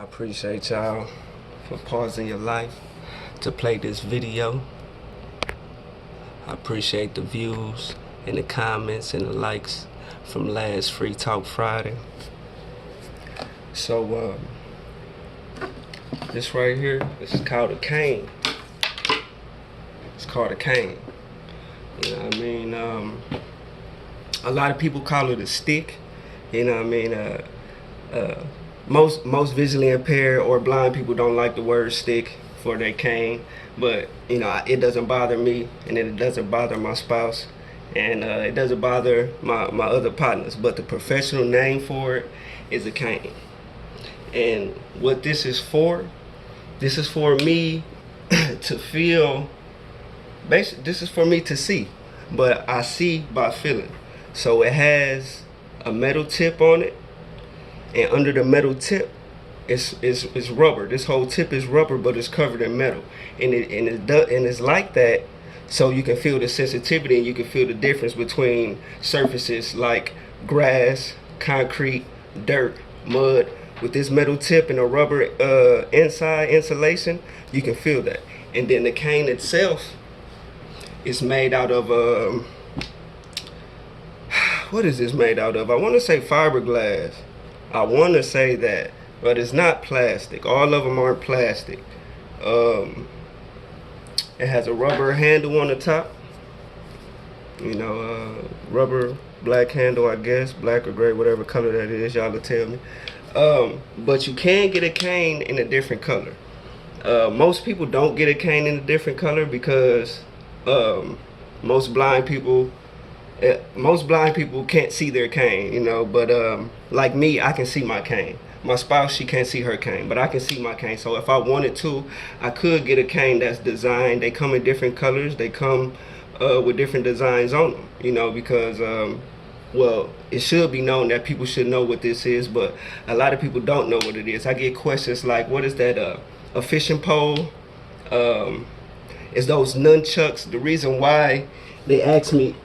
appreciate y'all for pausing your life to play this video. I appreciate the views and the comments and the likes from last Free Talk Friday. So this right here, this is called a cane. It's called a cane. You know what I mean? A lot of people call it a stick. You know what I mean? Most visually impaired or blind people don't like the word stick for their cane, but you know, it doesn't bother me, and it doesn't bother my spouse, and it doesn't bother my other partners. But the professional name for it is a cane. And what this is for me to feel. Basically, this is for me to see, but I see by feeling. So it has a metal tip on it, and under the metal tip it's rubber. This whole tip is rubber, but it's covered in metal, and it's like that so you can feel the sensitivity and you can feel the difference between surfaces like grass, concrete, dirt, mud. With this metal tip and a rubber inside insulation, you can feel that. And then the cane itself is made out of what is this made out of? I want to say fiberglass. I want to say that, but it's not plastic. All of them aren't plastic. It has a rubber handle on the top. You know, rubber black handle, I guess, black or gray, whatever color that is. Y'all will tell me. But you can get a cane in a different color. Most people don't get a cane in a different color because most blind people can't see their cane, you know. But like me, I can see my cane. My spouse, she can't see her cane, but I can see my cane. So if I wanted to, I could get a cane that's designed. They come in different colors. They come with different designs on them, you know, because well, it should be known that people should know what this is, but a lot of people don't know what it is. I get questions like, what is that, a fishing pole? Is those nunchucks? The reason why they ask me,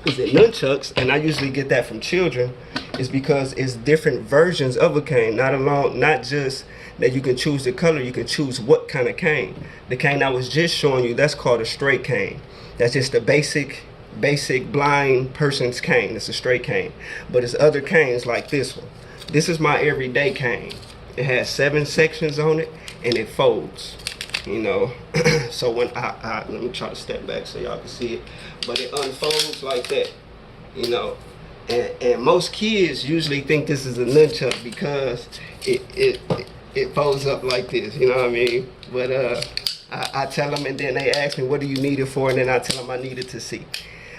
is it nunchucks? And I usually get that from children, is because it's different versions of a cane. Not just that you can choose the color, you can choose what kind of cane. The cane I was just showing you, that's called a straight cane. That's just the basic blind person's cane. It's a straight cane. But it's other canes like this one. This is my everyday cane. It has 7 sections on it and it folds, you know. So when let me try to step back so y'all can see it, but it unfolds like that, you know. And most kids usually think this is a nunchuck because it folds up like this, you know what I mean? But I tell them, and then they ask me, what do you need it for? And then I tell them I need it to see.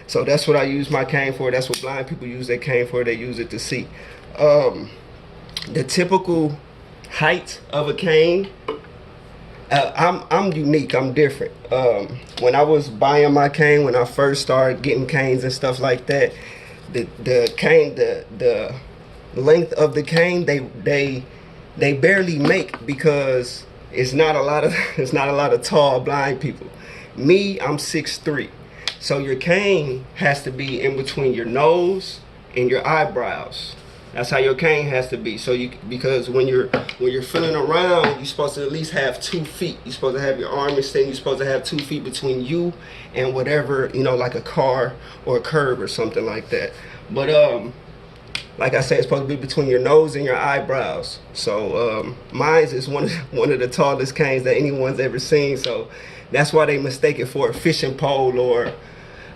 So that's what I use my cane for. That's what blind people use their cane for. They use it to see. The typical height of a cane, I'm unique. I'm different. When I was buying my cane, when I first started getting canes and stuff like that, the cane, the length of the cane, they barely make, because it's not a lot of tall blind people. Me, I'm 6'3". So your cane has to be in between your nose and your eyebrows. That's how your cane has to be. So because when you're feeling around, you're supposed to at least have 2 feet. You're supposed to have your arm extended. You're supposed to have 2 feet between you and whatever, you know, like a car or a curb or something like that. But like I said, it's supposed to be between your nose and your eyebrows. So mine is one of the tallest canes that anyone's ever seen. So that's why they mistake it for a fishing pole, or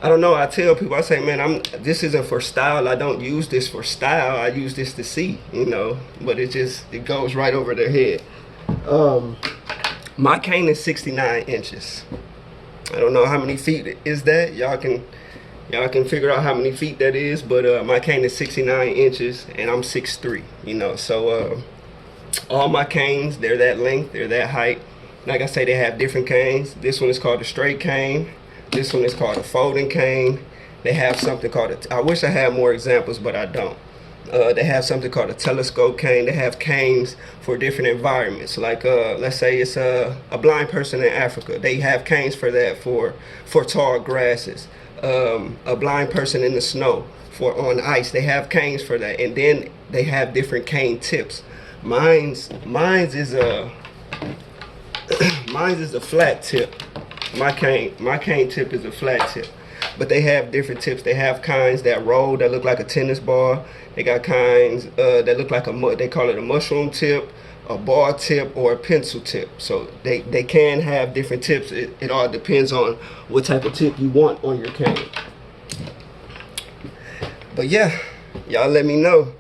I don't know. I tell people, I say, man, this isn't for style. I don't use this for style. I use this to see, you know. But it goes right over their head. My cane is 69 inches. I don't know how many feet is that. Y'all can figure out how many feet that is. But my cane is 69 inches, and I'm 6'3". You know, so all my canes, they're that length, they're that height. Like I say, they have different canes. This one is called a straight cane. This one is called a folding cane. They have something called I wish I had more examples, but I don't. They have something called a telescope cane. They have canes for different environments. Like let's say it's a blind person in Africa. They have canes for that, for tall grasses. A blind person in the snow, on ice. They have canes for that. And then they have different cane tips. Mine's is a mine's is a flat tip. My cane tip is a flat tip. But they have different tips. They have kinds that roll that look like a tennis ball. They got kinds that look like they call it a mushroom tip, a bar tip, or a pencil tip. So they can have different tips. It all depends on what type of tip you want on your cane. But yeah, y'all let me know.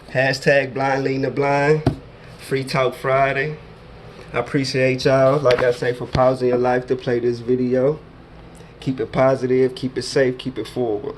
Hashtag blind leading the blind. Free Talk Friday. I appreciate y'all, like I say, for pausing your life to play this video. Keep it positive, keep it safe, keep it forward.